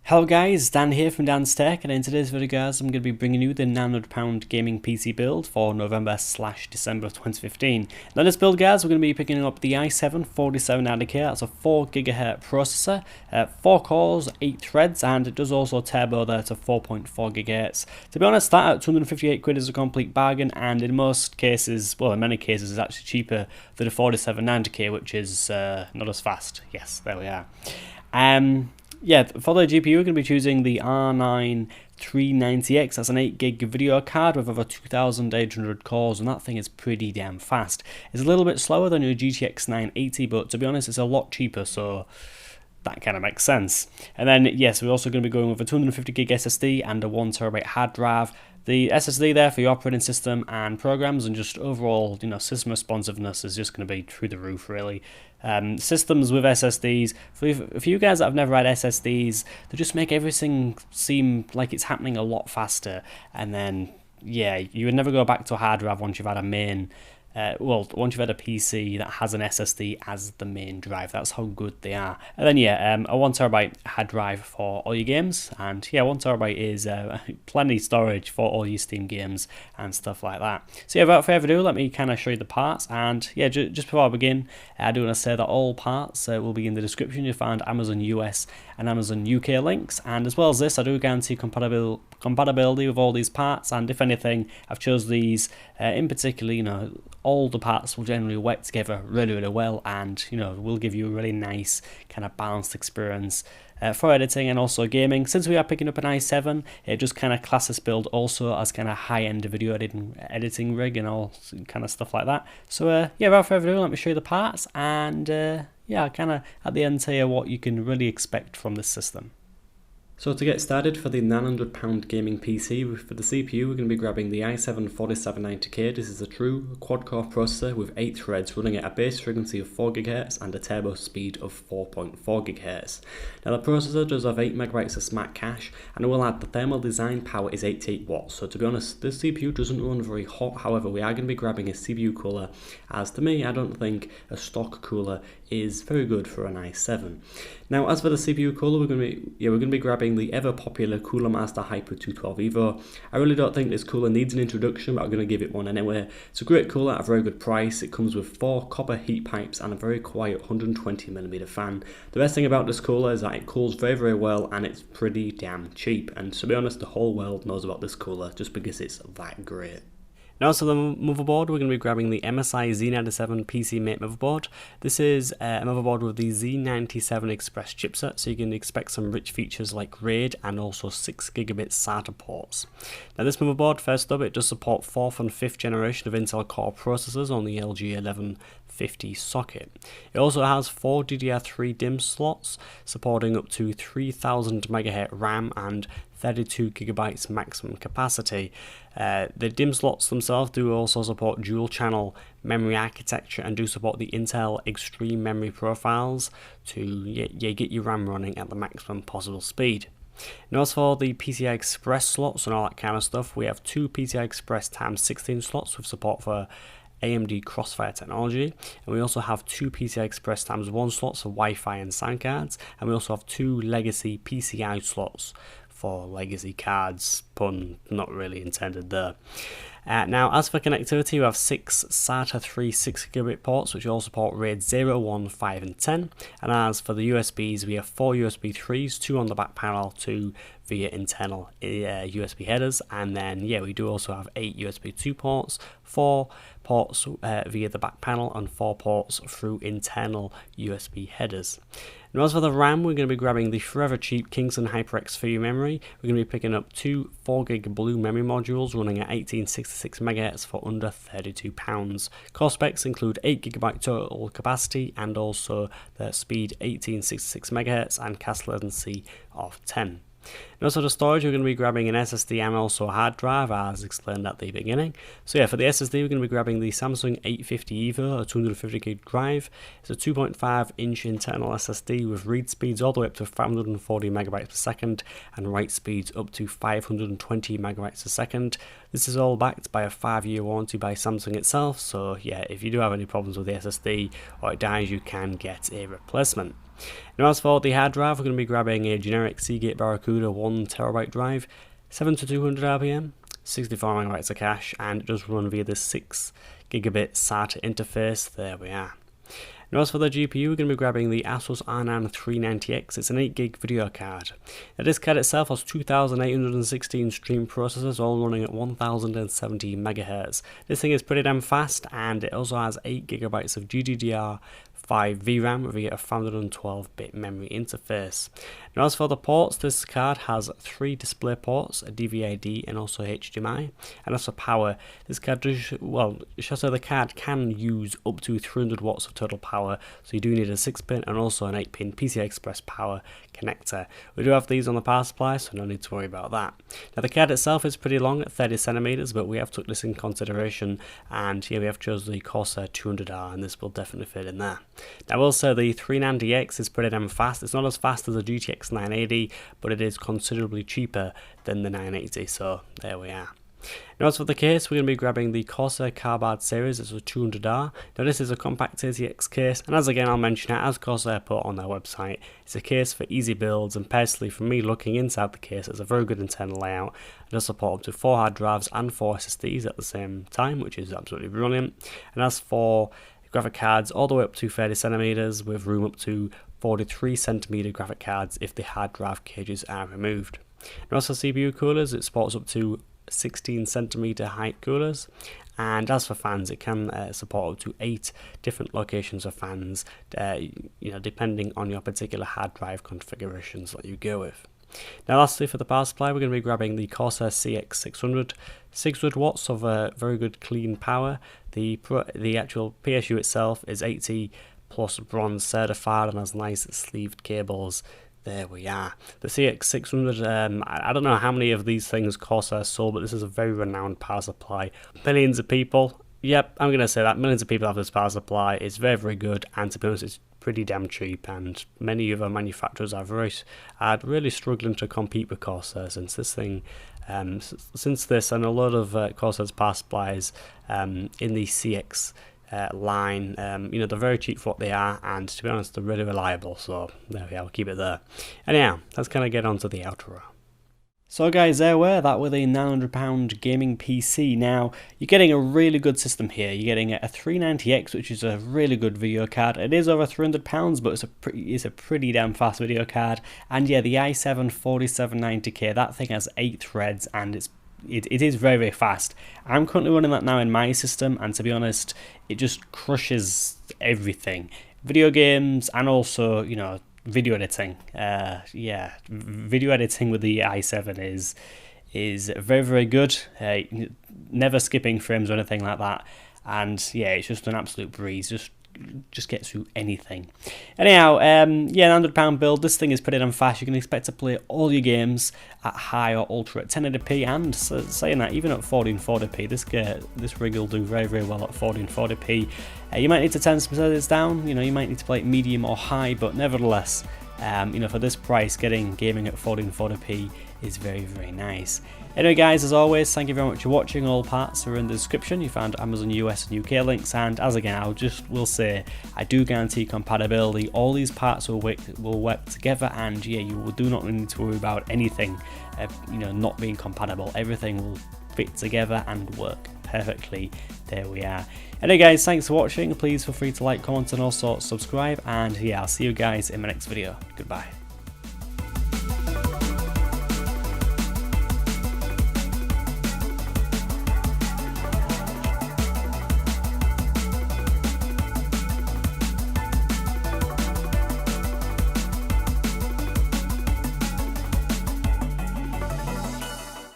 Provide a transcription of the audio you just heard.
Hello guys, Dan here from Dan's Tech, and in today's video guys I'm going to be bringing you the £900 gaming PC build for November/December of 2015. Now this build guys, we're going to be picking up the i7-4790K, that's a 4GHz processor, 4 cores, 8 threads, and it does also turbo there to 4.4 GHz. To be honest, that at 258 quid is a complete bargain, and in most cases, well in many cases, it's actually cheaper than a 4790K, which is not as fast. Yes, there we are. Yeah, for the GPU, we're going to be choosing the R9 390X. That's an 8GB video card with over 2,800 cores, and that thing is pretty damn fast. It's a little bit slower than your GTX 980, but to be honest, it's a lot cheaper, so that kind of makes sense. And then, yes, we're also going to be going with a 250GB SSD and a 1TB hard drive. The SSD there for your operating system and programs, and just overall, system responsiveness is just going to be through the roof, really. Systems with SSDs, for you guys that have never had SSDs, they just make everything seem like it's happening a lot faster. And then, yeah, you would never go back to a hard drive once you've had a main. Once you've had a PC that has an SSD as the main drive, that's how good they are. And then, yeah, a 1TB hard drive for all your games, and yeah, 1TB is plenty storage for all your Steam games and stuff like that. So yeah, without further ado, let me kind of show you the parts. And yeah, just before I begin, I do want to say that all parts will be in the description. You'll find Amazon US and Amazon UK links, and as well as this, I do guarantee compatibility with all these parts. And if anything, I've chose these in particular, all the parts will generally work together really well, and will give you a really nice kind of balanced experience for editing and also gaming. Since we are picking up an i7, it just kind of class this build also as kind of high-end video editing rig and all kind of stuff like that. So yeah, without further ado, let me show you the parts, and yeah, kind of at the end tell you what you can really expect from this system. So to get started, for the £900 gaming PC, for the CPU we're going to be grabbing the i7-4790K. This is a true quad-core processor with 8 threads running at a base frequency of 4 GHz and a turbo speed of 4.4 GHz. Now the processor does have 8 MB of smart cache, and I will add the thermal design power is 88 watts. So to be honest, this CPU doesn't run very hot. However, we are going to be grabbing a CPU cooler, as to me I don't think a stock cooler is very good for an i7. Now as for the CPU cooler, we're going to be grabbing the ever popular Cooler Master Hyper 212 Evo. I really don't think this cooler needs an introduction, but I'm going to give it one anyway. It's a great cooler at a very good price. It comes with 4 copper heat pipes and a very quiet 120mm fan. The best thing about this cooler is that it cools very well, and it's pretty damn cheap. And to be honest, the whole world knows about this cooler just because it's that great. Now, so the motherboard, we're going to be grabbing the MSI Z97 PC Mate motherboard. This is a motherboard with the Z97 Express chipset, so you can expect some rich features like RAID and also 6GB SATA ports. Now this motherboard, first up, it does support 4th and 5th generation of Intel Core processors on the LG1150 socket. It also has 4 DDR3 DIMM slots, supporting up to 3000 MHz RAM and 32GB maximum capacity. The DIMM slots themselves do also support dual channel memory architecture and do support the Intel Extreme Memory profiles to get your RAM running at the maximum possible speed. Now as for the PCI Express slots and all that kind of stuff, we have 2 PCI Express x16 slots with support for AMD Crossfire technology, and we also have 2 PCI Express x1 slots for Wi-Fi and sound cards, and we also have 2 legacy PCI slots for legacy cards, pun not really intended there. Now as for connectivity, we have 6 SATA 3 6GB ports which all support RAID 0, 1, 5 and 10, and as for the USBs, we have 4 USB 3s, 2 on the back panel, 2 via internal USB headers, and then we do also have 8 USB 2 ports, 4 ports via the back panel, and 4 ports through internal USB headers. Now as for the RAM, we're going to be grabbing the forever cheap Kingston HyperX 3 memory. We're going to be picking up 2 4GB blue memory modules running at 1866 MHz for under £32. Core specs include 8GB total capacity and also the speed 1866 MHz and cache latency of 10. And also the storage, we're going to be grabbing an SSD and also a hard drive, as explained at the beginning. So yeah, for the SSD, we're going to be grabbing the Samsung 850 EVO, a 250GB drive. It's a 2.5-inch internal SSD with read speeds all the way up to 540 megabytes per second and write speeds up to 520 megabytes per second. This is all backed by a 5-year warranty by Samsung itself, so yeah, if you do have any problems with the SSD or it dies, you can get a replacement. Now as for the hard drive, we're going to be grabbing a generic Seagate Barracuda 1TB drive, 7 to 200 RPM, 64 MB of cache, and it does run via the 6 gigabit SATA interface. There we are. Now as for the GPU, we're going to be grabbing the Asus R9 390X. It's an 8GB video card. Now this card itself has 2816 stream processors, all running at 1070 MHz. This thing is pretty damn fast, and it also has 8GB of GDDR5 VRAM via a 512-bit memory interface. Now as for the ports, this card has 3 display ports, a DVI-D and also HDMI. And as for power, this card does, well, shall I say the card can use up to 300 watts of total power, so you do need a 6-pin and also an 8-pin PCI Express power connector. We do have these on the power supply, so no need to worry about that. Now the card itself is pretty long at 30 centimeters, but we have took this in consideration, and here we have chosen the Corsair 200R, and this will definitely fit in there. Now I will say the 390X is pretty damn fast. It's not as fast as the GTX 980, but it is considerably cheaper than the 980, so there we are. Now as for the case, we're going to be grabbing the Corsair Carbide series. It's a 200R. Now this is a compact ATX case, and as again I'll mention it, as Corsair put on their website, it's a case for easy builds, and personally from me looking inside the case, it's a very good internal layout. It does support up to 4 hard drives and 4 SSDs at the same time, which is absolutely brilliant. And as for graphic cards, all the way up to 30 centimeters with room up to 43 centimeter graphic cards if the hard drive cages are removed. Now as for CPU coolers, it supports up to 16 centimeter height coolers, and as for fans, it can support up to 8 different locations of fans, depending on your particular hard drive configurations that you go with. Now lastly, for the power supply, we're going to be grabbing the Corsair CX600, 600 watts of very good clean power. The actual PSU itself is 80 plus bronze certified and has nice sleeved cables. There we are. The CX600, I don't know how many of these things Corsair sold, but this is a very renowned power supply. Millions of people, yep, I'm going to say that, millions of people have this power supply. It's very, very good, and to be honest, it's pretty damn cheap, and many other manufacturers are really struggling to compete with Corsair since this thing, since this and a lot of Corsair's power supplies in the CX line, they're very cheap for what they are, and to be honest, they're really reliable, so there we are, we'll keep it there. Anyhow, let's kind of get on to the outro. So guys, that were the £900 gaming PC. Now, you're getting a really good system here. You're getting a 390X, which is a really good video card. It is over £300, but it's a pretty damn fast video card. And yeah, the i7 4790K, that thing has 8 threads, and it is very, very fast. I'm currently running that now in my system, and to be honest, it just crushes everything. Video games, and also, video editing. Video editing with the i7 is very, very good. Never skipping frames or anything like that. And yeah, it's just an absolute breeze. Just gets through anything. Anyhow, £900 build. This thing is pretty damn fast. You can expect to play all your games at high or ultra at 1080p, and saying that, even at 1440p, this rig will do very, very well at 1440p. You might need to turn some settings down. You might need to play it medium or high, but nevertheless, for this price, getting gaming at 1440p is very, very nice. Anyway guys, as always, thank you very much for watching. All parts are in the description. You found Amazon US and UK links, and as again, will say, I do guarantee compatibility. All these parts will work together, and yeah, you do not need to worry about anything not being compatible. Everything will fit together and work perfectly. There we are. Anyway guys, thanks for watching. Please feel free to like, comment, and also subscribe, and yeah, I'll see you guys in my next video. Goodbye.